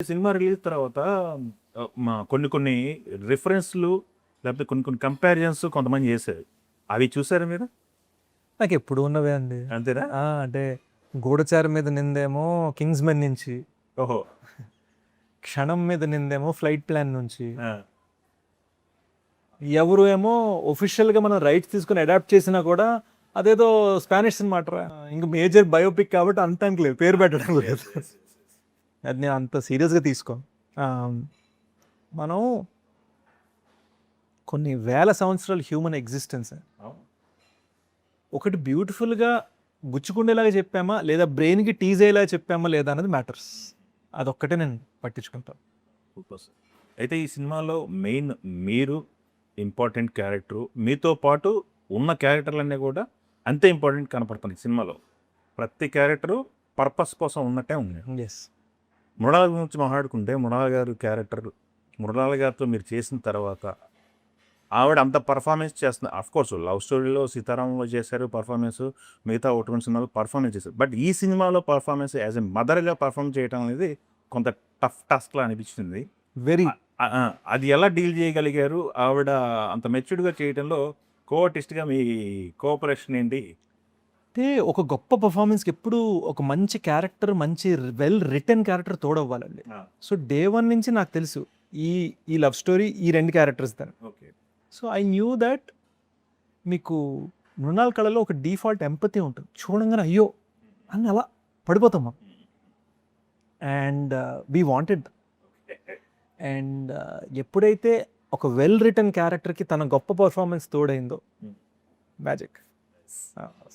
Cinema release తర్వాత కొన్ని కొన్ని రిఫరెన్స్‌లు లేకపోతే కొన్ని కొన్ని కంపారిజన్స్ కొంతమంది చేశారు. అవి చూసారా మీరు? నాకు ఎప్పుడు ఉన్నవే అండి. అంతేనా? అంటే గూఢచారి మీద నిందేమో 'కింగ్స్‌మెన్' నుంచి, ఓహో! క్షణం మీద నిందేమో 'ఫ్లైట్ ప్లాన్' నుంచి, ఆ! ఎవరు ఏమో ఒఫిషియల్‌గా మనం రైట్స్ తీసుకొని అడాప్ట్ చేసినా కూడా అదేదో స్పానిష్ సినిమా అంటారా, ఇంక మేజర్ బయోపిక్ కాబట్టి అంతానికి లేదు, పేరు పెట్టడం లేదు. అది నేను అంత సీరియస్‌గా తీసుకోను. మనం కొన్ని వేల సంవత్సరాల హ్యూమన్ ఎగ్జిస్టెన్స్ అవును. ఒకటి బ్యూటిఫుల్గా గుచ్చుకుండేలాగా చెప్పామా లేదా బ్రెయిన్కి టీజ్ అయ్యేలాగా చెప్పామా లేదా అనేది మ్యాటర్స్. అదొక్కటే నేను పట్టించుకుంటాను. Super sir. అయితే ఈ సినిమాలో మెయిన్ మీరు ఇంపార్టెంట్ క్యారెక్టరు. మీతో పాటు ఉన్న క్యారెక్టర్‌లన్నీ కూడా అంతే ఇంపార్టెంట్ కనపడుతున్నాయి సినిమాలో. ప్రతి క్యారెక్టరు పర్పస్ కోసం ఉన్నట్టే ఉంది. ఎస్. మృణాల్ గురించి మాట్లాడుకుంటే మృణాల్ గారు క్యారెక్టర్ మృణాల్ గారితో మీరు చేసిన తర్వాత ఆవిడ అంత పర్ఫార్మెన్స్ చేస్తుంది. అఫ్కోర్స్ లవ్ స్టోరీలో సీతారామంలో చేశారు పర్ఫార్మెన్స్, మిగతా ఒకటి సినిమాలో పర్ఫార్మెన్స్ చేశారు. బట్ ఈ సినిమాలో పర్ఫార్మెన్స్ యాజ్ ఎ మదర్గా పర్ఫార్మ్ చేయడం అనేది కొంత టఫ్ టాస్క్లా అనిపించింది. వెరీ అది ఎలా డీల్ చేయగలిగారు? ఆవిడ అంత మెచ్యూర్డ్గా చేయడంలో కోఆర్టిస్ట్గా మీ కోఆపరేషన్ ఏంటి? అంటే ఒక గొప్ప పర్ఫార్మెన్స్కి ఎప్పుడు ఒక మంచి క్యారెక్టర్, మంచి వెల్ రిటర్న్ క్యారెక్టర్ తోడవ్వాలండి. సో డే వన్ నుంచి నాకు తెలుసు ఈ ఈ లవ్ స్టోరీ ఈ రెండు క్యారెక్టర్స్ దాని. Okay. So I knew that మీకు మృణాల్ కళలో ఒక డిఫాల్ట్ ఎంపతి ఉంటుంది. చూడంగానే అయ్యో అని అలా పడిపోతాం మనం. And we wanted. అండ్ ఎప్పుడైతే ఒక వెల్ రిటర్న్ క్యారెక్టర్కి తన గొప్ప పర్ఫార్మెన్స్ తోడైందో మ్యాజిక్.